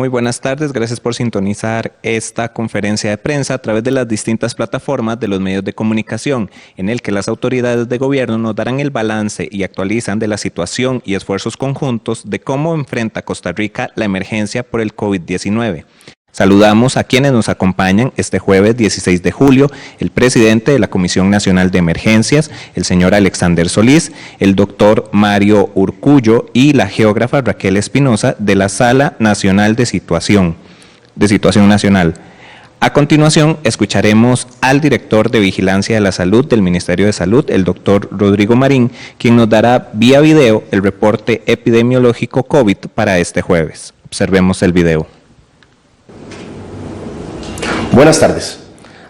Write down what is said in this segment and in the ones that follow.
Muy buenas tardes, gracias por sintonizar esta conferencia de prensa a través de las distintas plataformas de los medios de comunicación, en el que las autoridades de gobierno nos darán el balance y actualizan de la situación y esfuerzos conjuntos de cómo enfrenta Costa Rica la emergencia por el COVID-19. Saludamos a quienes nos acompañan este jueves 16 de julio, el presidente de la Comisión Nacional de Emergencias, el señor Alexander Solís, el doctor Mario Urcullo y la geógrafa Raquel Espinosa de la Sala Nacional de Situación Nacional. A continuación, escucharemos al director de Vigilancia de la Salud del Ministerio de Salud, el doctor Rodrigo Marín, quien nos dará vía video el reporte epidemiológico COVID para este jueves. Observemos el video. Buenas tardes.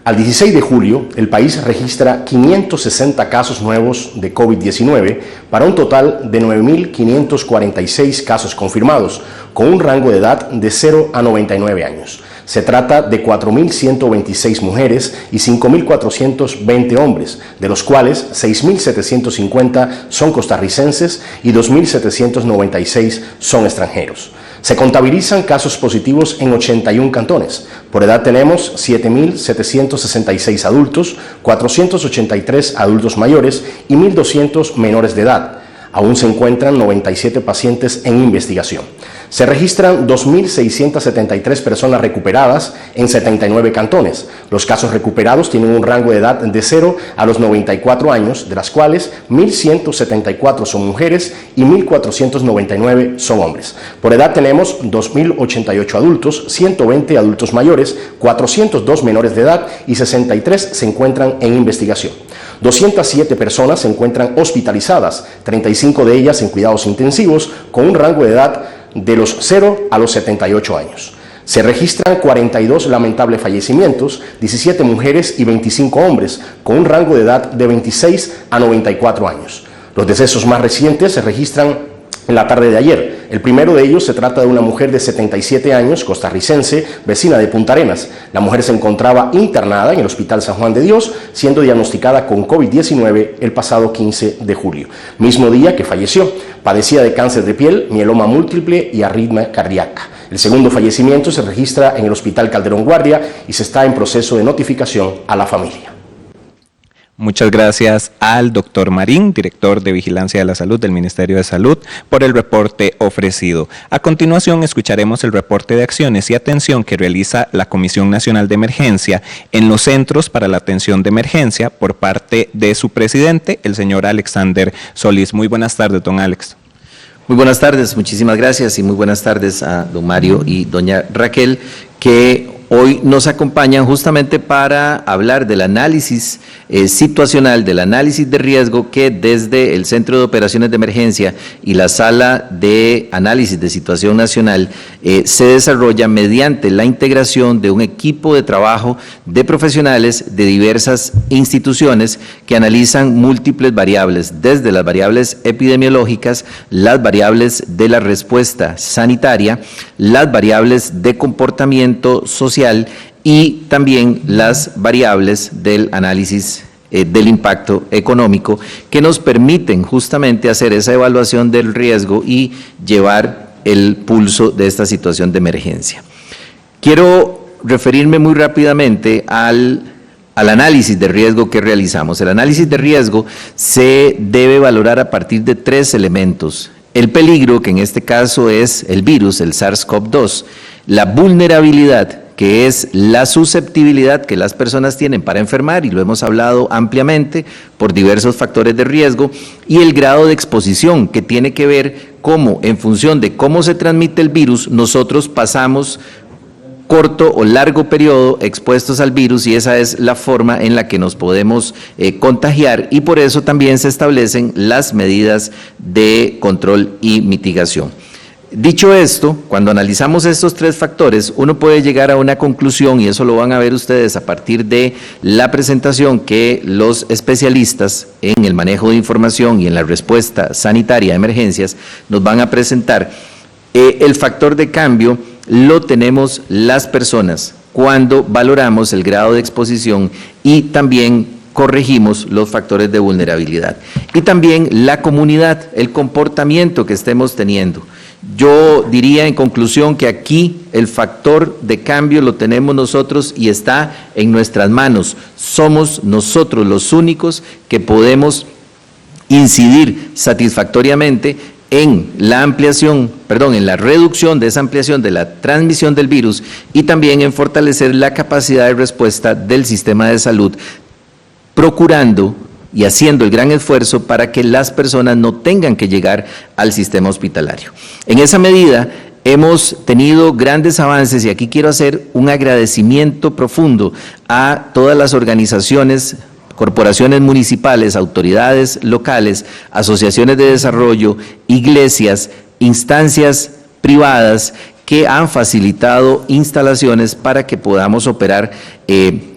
Al 16 de julio, el país registra 560 casos nuevos de COVID-19 para un total de 9.546 casos confirmados, con un rango de edad de 0 a 99 años. Se trata de 4.126 mujeres y 5.420 hombres, de los cuales 6.750 son costarricenses y 2.796 son extranjeros. Se contabilizan casos positivos en 81 cantones. Por edad tenemos 7.766 adultos, 483 adultos mayores y 1.200 menores de edad. Aún se encuentran 97 pacientes en investigación. Se registran 2.673 personas recuperadas en 79 cantones. Los casos recuperados tienen un rango de edad de 0 a los 94 años, de las cuales 1.174 son mujeres y 1.499 son hombres. Por edad tenemos 2.088 adultos, 120 adultos mayores, 402 menores de edad y 63 se encuentran en investigación. 207 personas se encuentran hospitalizadas, 35 de ellas en cuidados intensivos, con un rango de edad de los 0 a los 78 años. Se registran 42 lamentables fallecimientos, 17 mujeres y 25 hombres, con un rango de edad de 26 a 94 años. Los decesos más recientes se registran en la tarde de ayer. El primero de ellos se trata de una mujer de 77 años, costarricense, vecina de Punta Arenas. La mujer se encontraba internada en el Hospital San Juan de Dios, siendo diagnosticada con COVID-19 el pasado 15 de julio, mismo día que falleció. Padecía de cáncer de piel, mieloma múltiple y arritmia cardíaca. El segundo fallecimiento se registra en el Hospital Calderón Guardia y se está en proceso de notificación a la familia. Muchas gracias al doctor Marín, director de Vigilancia de la Salud del Ministerio de Salud, por el reporte ofrecido. A continuación, escucharemos el reporte de acciones y atención que realiza la Comisión Nacional de Emergencia en los centros para la atención de emergencia por parte de su presidente, el señor Alexander Solís. Muy buenas tardes, don Alex. Muy buenas tardes, muchísimas gracias y muy buenas tardes a don Mario y doña Raquel, que hoy nos acompañan justamente para hablar del análisis situacional, del análisis de riesgo que desde el Centro de Operaciones de Emergencia y la Sala de Análisis de Situación Nacional se desarrolla mediante la integración de un equipo de trabajo de profesionales de diversas instituciones que analizan múltiples variables, desde las variables epidemiológicas, las variables de la respuesta sanitaria, las variables de comportamiento social y también las variables del análisis del impacto económico que nos permiten justamente hacer esa evaluación del riesgo y llevar el pulso de esta situación de emergencia. Quiero referirme muy rápidamente al análisis de riesgo que realizamos. El análisis de riesgo se debe valorar a partir de 3 elementos. El peligro, que en este caso es el virus, el SARS-CoV-2, la vulnerabilidad, que es la susceptibilidad que las personas tienen para enfermar, y lo hemos hablado ampliamente por diversos factores de riesgo, y el grado de exposición, que tiene que ver cómo, en función de cómo se transmite el virus, nosotros pasamos corto o largo periodo expuestos al virus, y esa es la forma en la que nos podemos contagiar, y por eso también se establecen las medidas de control y mitigación. Dicho esto, cuando analizamos estos 3 factores, uno puede llegar a una conclusión, y eso lo van a ver ustedes a partir de la presentación que los especialistas en el manejo de información y en la respuesta sanitaria a emergencias nos van a presentar. El factor de cambio lo tenemos las personas cuando valoramos el grado de exposición y también corregimos los factores de vulnerabilidad. Y también la comunidad, el comportamiento que estemos teniendo. Yo diría en conclusión que aquí el factor de cambio lo tenemos nosotros y está en nuestras manos. Somos nosotros los únicos que podemos incidir satisfactoriamente en la en la reducción de esa ampliación de la transmisión del virus y también en fortalecer la capacidad de respuesta del sistema de salud, procurando y haciendo el gran esfuerzo para que las personas no tengan que llegar al sistema hospitalario. En esa medida, hemos tenido grandes avances y aquí quiero hacer un agradecimiento profundo a todas las organizaciones, corporaciones municipales, autoridades locales, asociaciones de desarrollo, iglesias, instancias privadas que han facilitado instalaciones para que podamos operar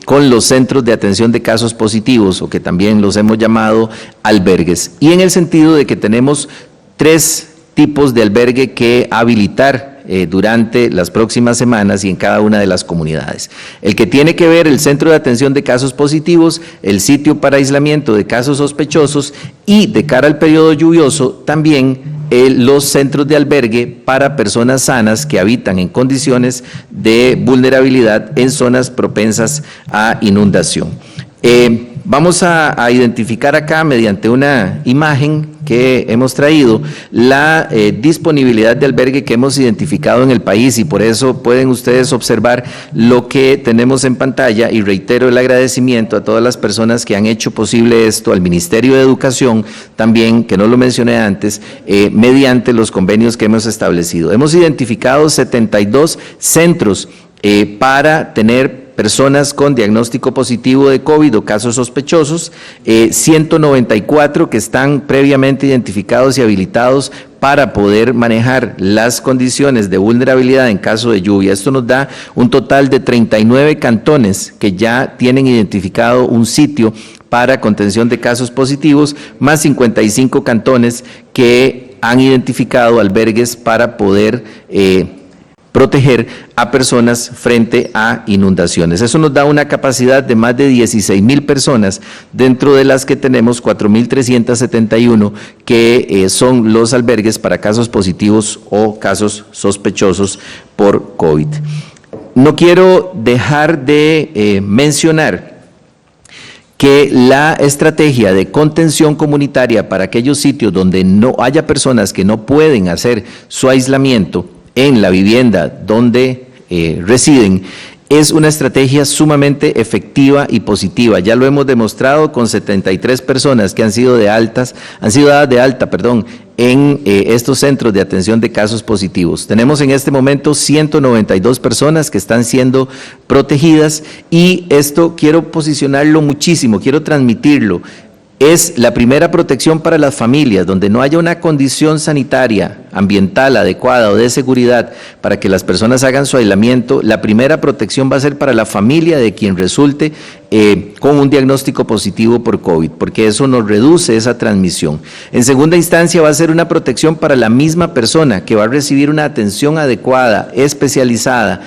con los centros de atención de casos positivos, o que también los hemos llamado albergues. Y en el sentido de que tenemos 3 tipos de albergue que habilitar durante las próximas semanas y en cada una de las comunidades. El que tiene que ver el centro de atención de casos positivos, el sitio para aislamiento de casos sospechosos y de cara al periodo lluvioso también los centros de albergue para personas sanas que habitan en condiciones de vulnerabilidad en zonas propensas a inundación. Vamos a identificar acá mediante una imagen que hemos traído la disponibilidad de albergue que hemos identificado en el país y por eso pueden ustedes observar lo que tenemos en pantalla y reitero el agradecimiento a todas las personas que han hecho posible esto, al Ministerio de Educación también, que no lo mencioné antes, mediante los convenios que hemos establecido. Hemos identificado 72 centros para tener personas con diagnóstico positivo de COVID o casos sospechosos, 194 que están previamente identificados y habilitados para poder manejar las condiciones de vulnerabilidad en caso de lluvia. Esto nos da un total de 39 cantones que ya tienen identificado un sitio para contención de casos positivos, más 55 cantones que han identificado albergues para poder proteger a personas frente a inundaciones. Eso nos da una capacidad de más de 16,000 personas, dentro de las que tenemos 4,371 que son los albergues para casos positivos o casos sospechosos por COVID. No quiero dejar de mencionar que la estrategia de contención comunitaria para aquellos sitios donde no haya personas que no pueden hacer su aislamiento en la vivienda donde residen, es una estrategia sumamente efectiva y positiva. Ya lo hemos demostrado con 73 personas que han sido dadas de alta en estos centros de atención de casos positivos. Tenemos en este momento 192 personas que están siendo protegidas y esto quiero posicionarlo muchísimo, quiero transmitirlo. Es la primera protección para las familias, donde no haya una condición sanitaria, ambiental adecuada o de seguridad para que las personas hagan su aislamiento. La primera protección va a ser para la familia de quien resulte con un diagnóstico positivo por COVID, porque eso nos reduce esa transmisión. En segunda instancia va a ser una protección para la misma persona que va a recibir una atención adecuada, especializada,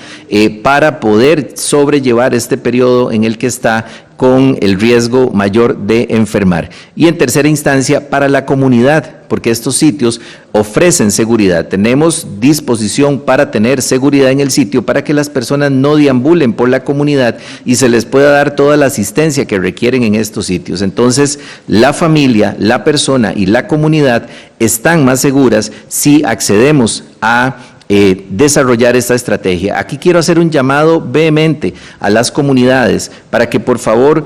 para poder sobrellevar este periodo en el que está con el riesgo mayor de enfermar. Y en tercera instancia, para la comunidad, porque estos sitios ofrecen seguridad. Tenemos disposición para tener seguridad en el sitio para que las personas no deambulen por la comunidad y se les pueda dar toda la asistencia que requieren en estos sitios. Entonces, la familia, la persona y la comunidad están más seguras si accedemos a desarrollar esta estrategia. Aquí quiero hacer un llamado vehemente a las comunidades para que por favor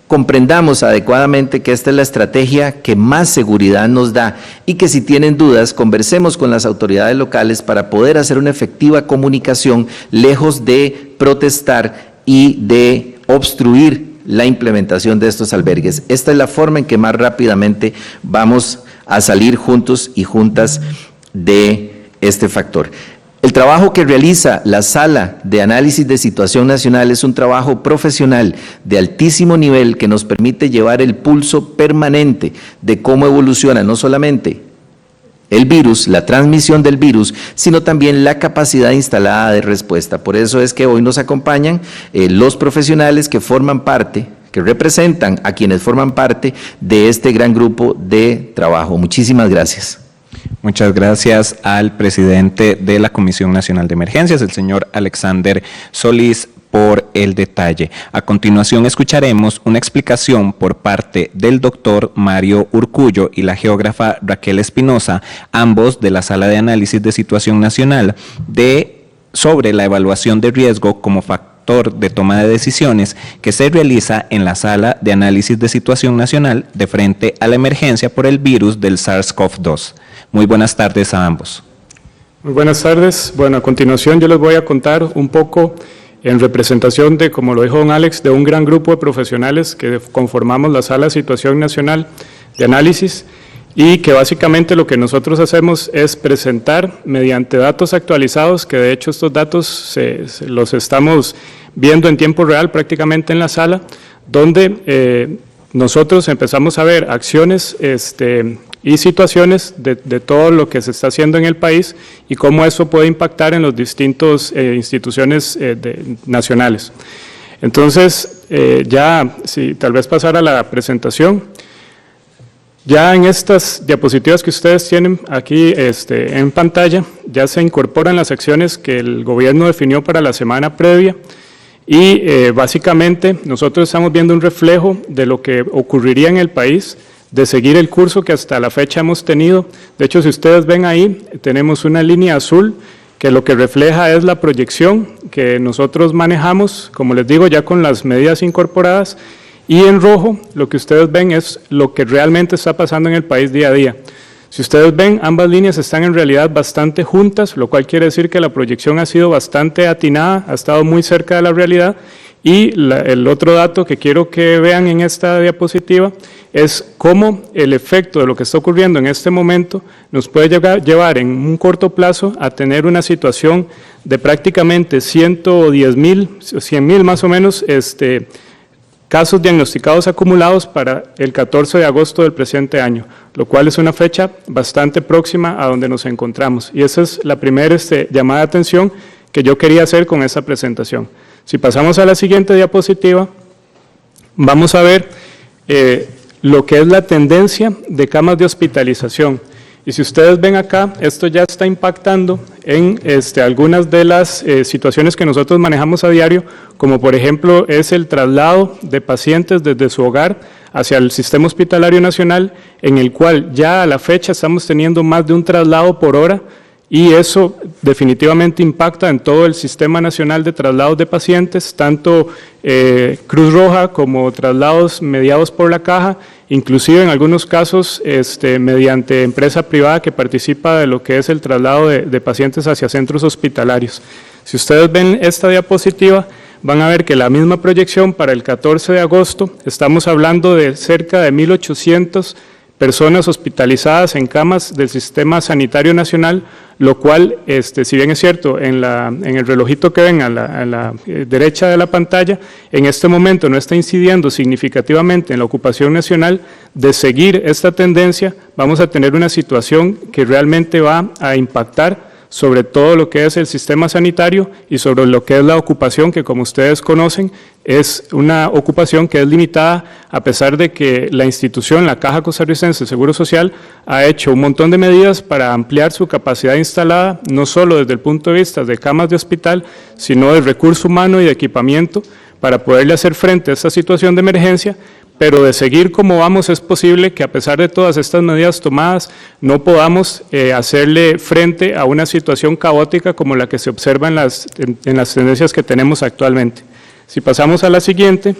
comprendamos adecuadamente que esta es la estrategia que más seguridad nos da y que si tienen dudas conversemos con las autoridades locales para poder hacer una efectiva comunicación lejos de protestar y de obstruir la implementación de estos albergues. Esta es la forma en que más rápidamente vamos a salir juntos y juntas de este factor. El trabajo que realiza la Sala de Análisis de Situación Nacional es un trabajo profesional de altísimo nivel que nos permite llevar el pulso permanente de cómo evoluciona no solamente el virus, la transmisión del virus, sino también la capacidad instalada de respuesta. Por eso es que hoy nos acompañan los profesionales que forman parte, que representan a quienes forman parte de este gran grupo de trabajo. Muchísimas gracias. Muchas gracias al presidente de la Comisión Nacional de Emergencias, el señor Alexander Solís, por el detalle. A continuación escucharemos una explicación por parte del doctor Mario Urcullo y la geógrafa Raquel Espinosa, ambos de la Sala de Análisis de Situación Nacional, sobre la evaluación de riesgo como factor de toma de decisiones que se realiza en la Sala de Análisis de Situación Nacional de frente a la emergencia por el virus del SARS-CoV-2. Muy buenas tardes a ambos. Muy buenas tardes. Bueno, a continuación yo les voy a contar un poco en representación de, como lo dijo don Alex, de un gran grupo de profesionales que conformamos la Sala de Situación Nacional de Análisis y que básicamente lo que nosotros hacemos es presentar mediante datos actualizados, que de hecho estos datos los estamos viendo en tiempo real prácticamente en la sala, donde nosotros empezamos a ver acciones y situaciones de todo lo que se está haciendo en el país y cómo eso puede impactar en las distintas instituciones nacionales. Entonces, si tal vez pasar a la presentación, ya en estas diapositivas que ustedes tienen aquí en pantalla, ya se incorporan las acciones que el gobierno definió para la semana previa y básicamente nosotros estamos viendo un reflejo de lo que ocurriría en el país, de seguir el curso que hasta la fecha hemos tenido. De hecho, si ustedes ven ahí, tenemos una línea azul que lo que refleja es la proyección que nosotros manejamos, como les digo, ya con las medidas incorporadas, y en rojo lo que ustedes ven es lo que realmente está pasando en el país día a día. Si ustedes ven, ambas líneas están en realidad bastante juntas, lo cual quiere decir que la proyección ha sido bastante atinada, ha estado muy cerca de la realidad. Y el otro dato que quiero que vean en esta diapositiva es cómo el efecto de lo que está ocurriendo en este momento nos puede llevar en un corto plazo a tener una situación de prácticamente 100,000 más o menos casos diagnosticados acumulados para el 14 de agosto del presente año, lo cual es una fecha bastante próxima a donde nos encontramos. Y esa es la primera llamada de atención que yo quería hacer con esta presentación. Si pasamos a la siguiente diapositiva, vamos a ver lo que es la tendencia de camas de hospitalización. Y si ustedes ven acá, esto ya está impactando en algunas de las situaciones que nosotros manejamos a diario, como por ejemplo es el traslado de pacientes desde su hogar hacia el Sistema Hospitalario Nacional, en el cual ya a la fecha estamos teniendo más de un traslado por hora, y eso definitivamente impacta en todo el Sistema Nacional de Traslados de Pacientes, tanto Cruz Roja como traslados mediados por la Caja, inclusive en algunos casos mediante empresa privada que participa de lo que es el traslado de pacientes hacia centros hospitalarios. Si ustedes ven esta diapositiva, van a ver que la misma proyección para el 14 de agosto, estamos hablando de cerca de 1,800 personas hospitalizadas en camas del Sistema Sanitario Nacional, lo cual, si bien es cierto, en el relojito que ven a la derecha de la pantalla, en este momento no está incidiendo significativamente en la ocupación nacional. De seguir esta tendencia, vamos a tener una situación que realmente va a impactar sobre todo lo que es el sistema sanitario y sobre lo que es la ocupación, que como ustedes conocen, es una ocupación que es limitada, a pesar de que la institución, la Caja Costarricense de Seguro Social, ha hecho un montón de medidas para ampliar su capacidad instalada, no solo desde el punto de vista de camas de hospital, sino de recurso humano y de equipamiento, para poderle hacer frente a esta situación de emergencia. Pero de seguir como vamos, es posible que a pesar de todas estas medidas tomadas, no podamos hacerle frente a una situación caótica como la que se observa en las tendencias que tenemos actualmente. Si pasamos a la siguiente,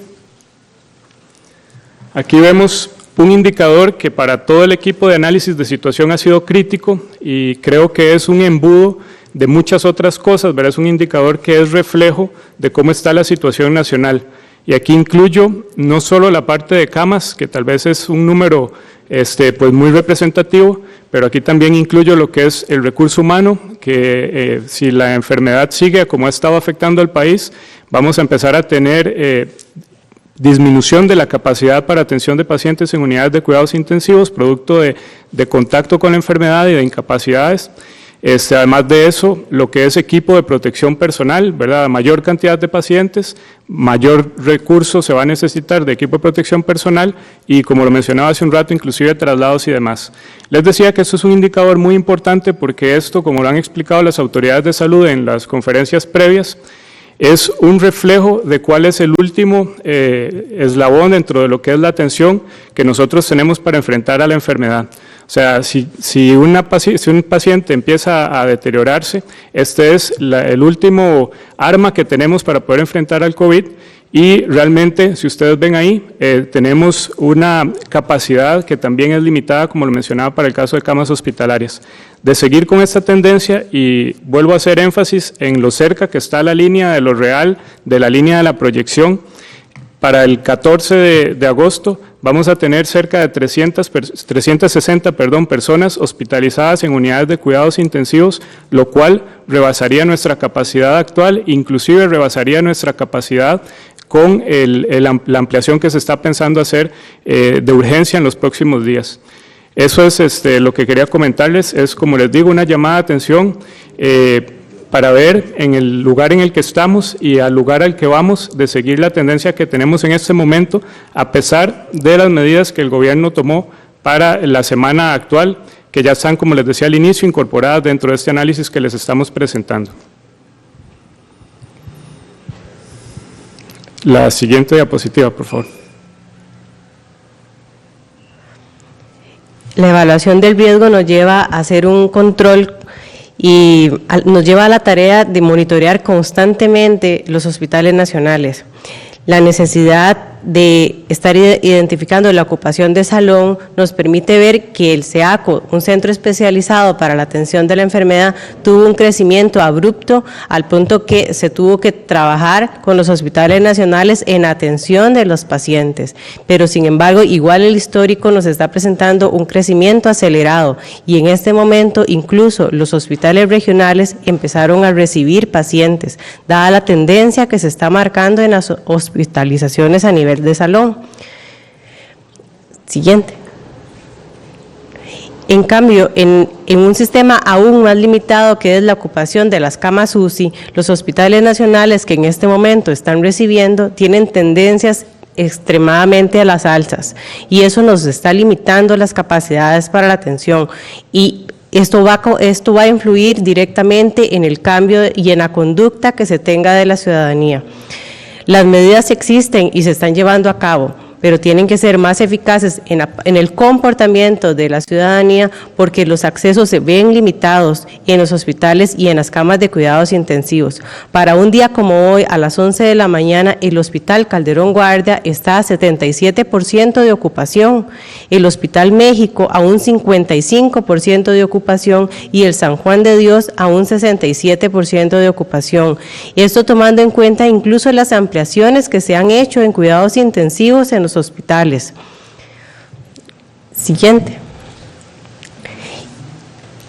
aquí vemos un indicador que para todo el equipo de análisis de situación ha sido crítico y creo que es un embudo de muchas otras cosas, ¿verdad? Es un indicador que es reflejo de cómo está la situación nacional. Y aquí incluyo no solo la parte de camas, que tal vez es un número pues muy representativo, pero aquí también incluyo lo que es el recurso humano, que si la enfermedad sigue como ha estado afectando al país, vamos a empezar a tener disminución de la capacidad para atención de pacientes en unidades de cuidados intensivos, producto de contacto con la enfermedad y de incapacidades. Además de eso, lo que es equipo de protección personal, ¿verdad? A mayor cantidad de pacientes, mayor recurso se va a necesitar de equipo de protección personal y, como lo mencionaba hace un rato, inclusive traslados y demás. Les decía que esto es un indicador muy importante porque esto, como lo han explicado las autoridades de salud en las conferencias previas, es un reflejo de cuál es el último eslabón dentro de lo que es la atención que nosotros tenemos para enfrentar a la enfermedad. O sea, si un paciente empieza a deteriorarse, este es el último arma que tenemos para poder enfrentar al COVID y realmente, si ustedes ven ahí, tenemos una capacidad que también es limitada, como lo mencionaba para el caso de camas hospitalarias. De seguir con esta tendencia, y vuelvo a hacer énfasis en lo cerca que está la línea de lo real, de la línea de la proyección, para el 14 de agosto vamos a tener cerca de 360 personas hospitalizadas en unidades de cuidados intensivos, lo cual rebasaría nuestra capacidad actual, inclusive rebasaría nuestra capacidad con la ampliación que se está pensando hacer de urgencia en los próximos días. Eso es lo que quería comentarles, es, como les digo, una llamada de atención para ver en el lugar en el que estamos y al lugar al que vamos, de seguir la tendencia que tenemos en este momento, a pesar de las medidas que el gobierno tomó para la semana actual, que ya están, como les decía al inicio, incorporadas dentro de este análisis que les estamos presentando. La siguiente diapositiva, por favor. La evaluación del riesgo nos lleva a hacer un control y nos lleva a la tarea de monitorear constantemente los hospitales nacionales. La necesidad de estar identificando la ocupación de salón nos permite ver que el CEACO, un centro especializado para la atención de la enfermedad, tuvo un crecimiento abrupto al punto que se tuvo que trabajar con los hospitales nacionales en atención de los pacientes. Pero sin embargo, igual el histórico nos está presentando un crecimiento acelerado y en este momento incluso los hospitales regionales empezaron a recibir pacientes, dada la tendencia que se está marcando en las hospitalizaciones a nivel de salón. Siguiente. En cambio, en un sistema aún más limitado que es la ocupación de las camas UCI, los hospitales nacionales que en este momento están recibiendo tienen tendencias extremadamente a las alzas y eso nos está limitando las capacidades para la atención y esto va a influir directamente en el cambio y en la conducta que se tenga de la ciudadanía. Las medidas existen y se están llevando a cabo, pero tienen que ser más eficaces en el comportamiento de la ciudadanía porque los accesos se ven limitados en los hospitales y en las camas de cuidados intensivos. Para un día como hoy, a las 11 de la mañana, el Hospital Calderón Guardia está a 77% de ocupación, el Hospital México a un 55% de ocupación y el San Juan de Dios a un 67% de ocupación. Esto tomando en cuenta incluso las ampliaciones que se han hecho en cuidados intensivos en los hospitales. Siguiente.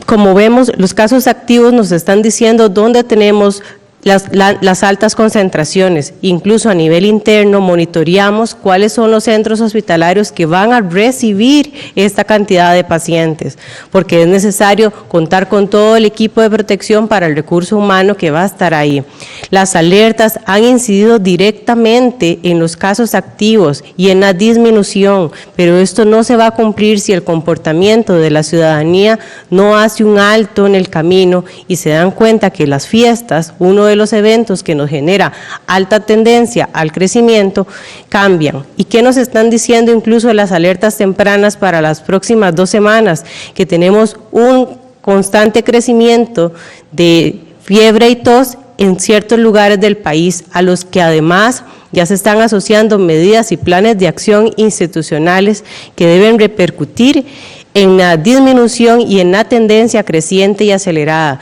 Como vemos, los casos activos nos están diciendo dónde tenemos las altas concentraciones, incluso a nivel interno monitoreamos cuáles son los centros hospitalarios que van a recibir esta cantidad de pacientes, porque es necesario contar con todo el equipo de protección para el recurso humano que va a estar ahí. Las alertas han incidido directamente en los casos activos y en la disminución, pero esto no se va a cumplir si el comportamiento de la ciudadanía no hace un alto en el camino y se dan cuenta que las fiestas, uno de los eventos que nos genera alta tendencia al crecimiento, cambian. ¿Y qué nos están diciendo incluso las alertas tempranas para las próximas 2 semanas? Que tenemos un constante crecimiento de fiebre y tos en ciertos lugares del país, a los que además ya se están asociando medidas y planes de acción institucionales que deben repercutir en la disminución y en la tendencia creciente y acelerada.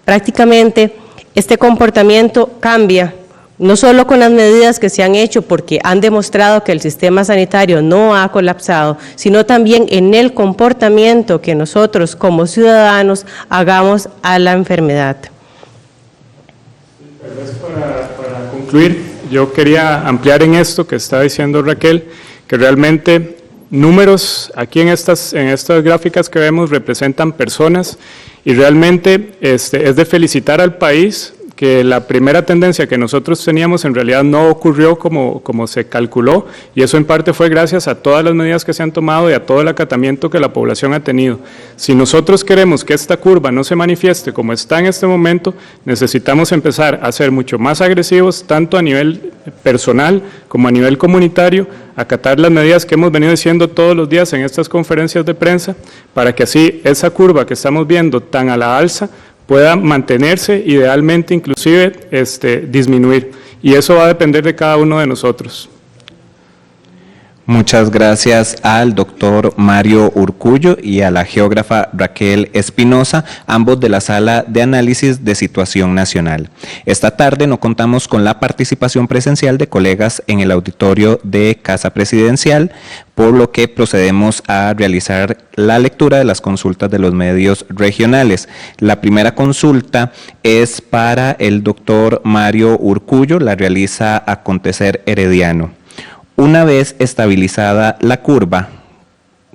Prácticamente este comportamiento cambia, no solo con las medidas que se han hecho porque han demostrado que el sistema sanitario no ha colapsado, sino también en el comportamiento que nosotros como ciudadanos hagamos a la enfermedad. Para concluir, yo quería ampliar en esto que está diciendo Raquel, que realmente números aquí en estas gráficas que vemos representan personas Y realmente es de felicitar al país que la primera tendencia que nosotros teníamos en realidad no ocurrió como se calculó, y eso en parte fue gracias a todas las medidas que se han tomado y a todo el acatamiento que la población ha tenido. Si nosotros queremos que esta curva no se manifieste como está en este momento, necesitamos empezar a ser mucho más agresivos, tanto a nivel personal como a nivel comunitario, acatar las medidas que hemos venido diciendo todos los días en estas conferencias de prensa, para que así esa curva que estamos viendo tan a la alza pueda mantenerse, idealmente inclusive disminuir. Y eso va a depender de cada uno de nosotros. Muchas gracias al doctor Mario Urcullo y a la geógrafa Raquel Espinosa, ambos de la Sala de Análisis de Situación Nacional. Esta tarde no contamos con la participación presencial de colegas en el auditorio de Casa Presidencial, por lo que procedemos a realizar la lectura de las consultas de los medios regionales. La primera consulta es para el doctor Mario Urcullo, la realiza Acontecer Herediano. Una vez estabilizada la curva,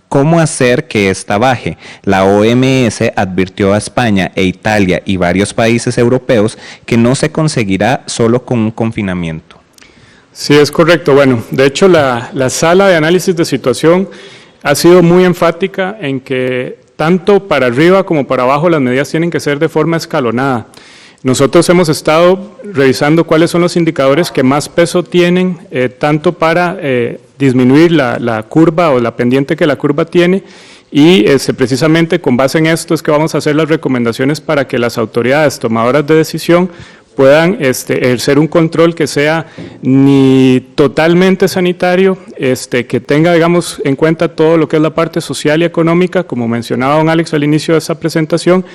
¿cómo hacer que ésta baje? La OMS advirtió a España e Italia y varios países europeos que no se conseguirá solo con un confinamiento. Sí, es correcto. Bueno, de hecho la Sala de Análisis de Situación ha sido muy enfática en que tanto para arriba como para abajo las medidas tienen que ser de forma escalonada. Nosotros hemos estado revisando cuáles son los indicadores que más peso tienen, tanto para disminuir la curva o la pendiente que la curva tiene, y precisamente con base en esto es que vamos a hacer las recomendaciones para que las autoridades tomadoras de decisión puedan ejercer un control que sea ni totalmente sanitario, que tenga, digamos, en cuenta todo lo que es la parte social y económica, como mencionaba don Alex al inicio de esta presentación.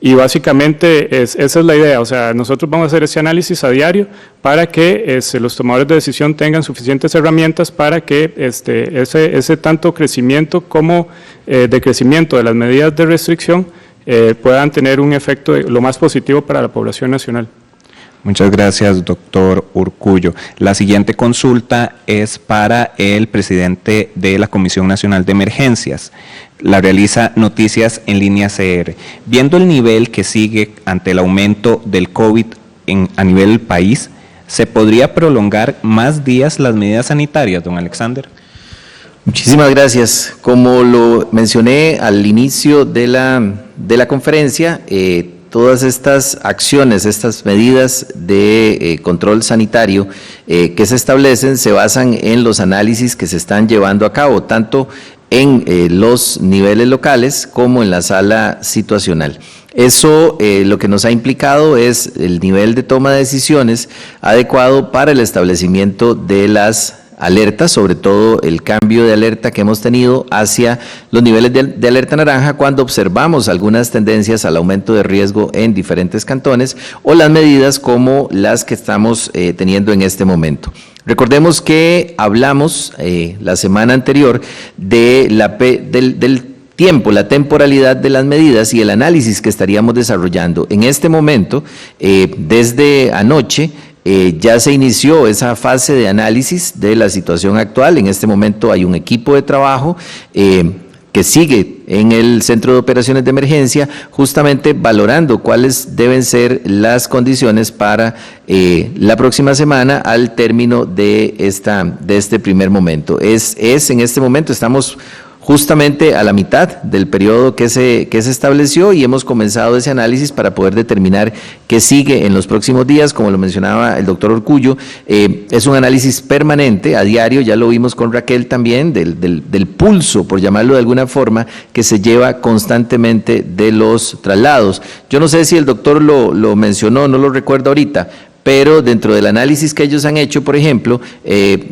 Y básicamente esa es la idea, o sea, nosotros vamos a hacer ese análisis a diario para que los tomadores de decisión tengan suficientes herramientas para que ese tanto crecimiento como decrecimiento de las medidas de restricción puedan tener un efecto lo más positivo para la población nacional. Muchas gracias, doctor Urcullo. La siguiente consulta es para el presidente de la Comisión Nacional de Emergencias. La realiza Noticias en Línea CR. Viendo el nivel que sigue ante el aumento del COVID a nivel país, ¿se podría prolongar más días las medidas sanitarias, don Alexander? Muchísimas gracias. Como lo mencioné al inicio de la conferencia, todas estas acciones, estas medidas de control sanitario que se establecen se basan en los análisis que se están llevando a cabo, tanto en los niveles locales como en la sala situacional. Eso lo que nos ha implicado es el nivel de toma de decisiones adecuado para el establecimiento de las alertas, sobre todo el cambio de alerta que hemos tenido hacia los niveles de alerta naranja cuando observamos algunas tendencias al aumento de riesgo en diferentes cantones o las medidas como las que estamos teniendo en este momento. Recordemos que hablamos la semana anterior de del tiempo, la temporalidad de las medidas y el análisis que estaríamos desarrollando. En este momento, desde anoche, ya se inició esa fase de análisis de la situación actual. En este momento hay un equipo de trabajo que sigue en el Centro de Operaciones de Emergencia, justamente valorando cuáles deben ser las condiciones para la próxima semana al término de este primer momento. En este momento estamos justamente a la mitad del periodo que se estableció y hemos comenzado ese análisis para poder determinar qué sigue en los próximos días. Como lo mencionaba el doctor Urcullo, es un análisis permanente, a diario, ya lo vimos con Raquel también, del pulso, por llamarlo de alguna forma, que se lleva constantemente de los traslados. Yo no sé si el doctor lo mencionó, no lo recuerdo ahorita, pero dentro del análisis que ellos han hecho, por ejemplo,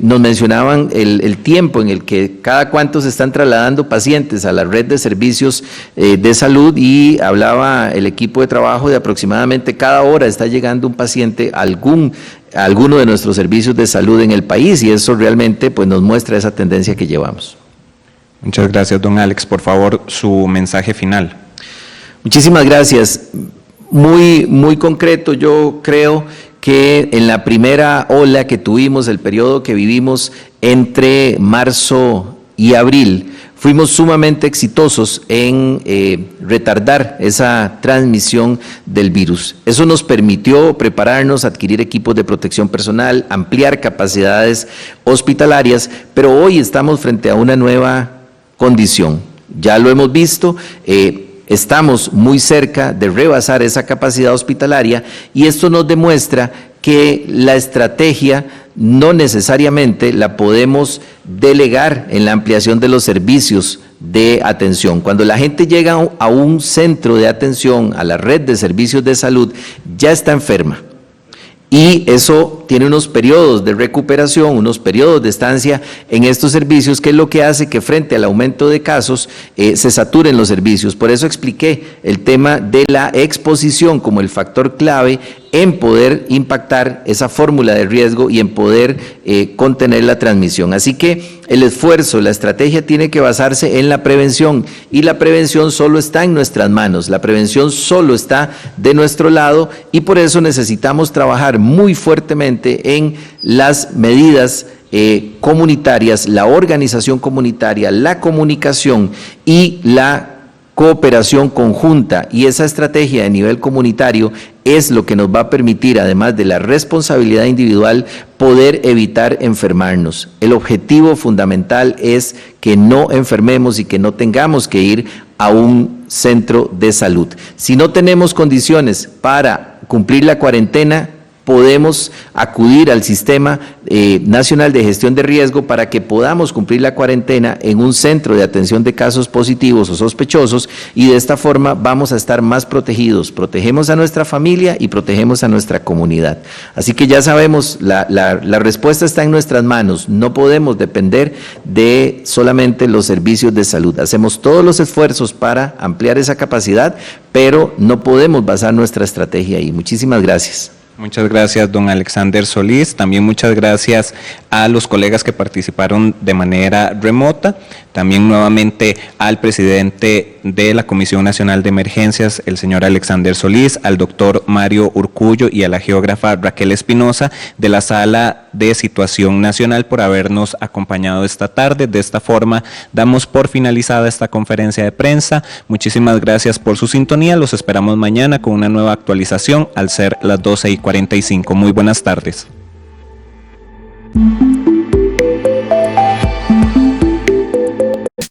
nos mencionaban el tiempo en el que cada cuánto se están trasladando pacientes a la red de servicios de salud, y hablaba el equipo de trabajo de aproximadamente cada hora está llegando un paciente a alguno de nuestros servicios de salud en el país, y eso realmente pues nos muestra esa tendencia que llevamos. Muchas gracias, don Alex. Por favor, su mensaje final. Muchísimas gracias. Muy, muy concreto, yo creo que en la primera ola que tuvimos, el periodo que vivimos entre marzo y abril fuimos sumamente exitosos en retardar esa transmisión del virus. Eso nos permitió prepararnos, adquirir equipos de protección personal, ampliar capacidades hospitalarias, pero hoy estamos frente a una nueva condición. Ya lo hemos visto, estamos muy cerca de rebasar esa capacidad hospitalaria y esto nos demuestra que la estrategia no necesariamente la podemos delegar en la ampliación de los servicios de atención. Cuando la gente llega a un centro de atención, a la red de servicios de salud, ya está enferma. Y eso tiene unos periodos de recuperación, unos periodos de estancia en estos servicios, que es lo que hace que frente al aumento de casos se saturen los servicios. Por eso expliqué el tema de la exposición como el factor clave en poder impactar esa fórmula de riesgo y en poder contener la transmisión. Así que el esfuerzo, la estrategia tiene que basarse en la prevención, y la prevención solo está en nuestras manos, la prevención solo está de nuestro lado, y por eso necesitamos trabajar muy fuertemente en las medidas comunitarias, la organización comunitaria, la comunicación y la cooperación conjunta, y esa estrategia de nivel comunitario es lo que nos va a permitir, además de la responsabilidad individual, poder evitar enfermarnos. El objetivo fundamental es que no enfermemos y que no tengamos que ir a un centro de salud. Si no tenemos condiciones para cumplir la cuarentena, podemos acudir al Sistema Nacional de Gestión de Riesgo para que podamos cumplir la cuarentena en un centro de atención de casos positivos o sospechosos, y de esta forma vamos a estar más protegidos. Protegemos a nuestra familia y protegemos a nuestra comunidad. Así que ya sabemos, la respuesta está en nuestras manos. No podemos depender de solamente los servicios de salud. Hacemos todos los esfuerzos para ampliar esa capacidad, pero no podemos basar nuestra estrategia ahí. Muchísimas gracias. Muchas gracias, don Alexander Solís. También muchas gracias a los colegas que participaron de manera remota. También nuevamente al presidente de la Comisión Nacional de Emergencias, el señor Alexander Solís, al doctor Mario Urcullo y a la geógrafa Raquel Espinosa de la Sala de Situación Nacional por habernos acompañado esta tarde. De esta forma damos por finalizada esta conferencia de prensa. Muchísimas gracias por su sintonía. Los esperamos mañana con una nueva actualización al ser las 12:45. Muy buenas tardes.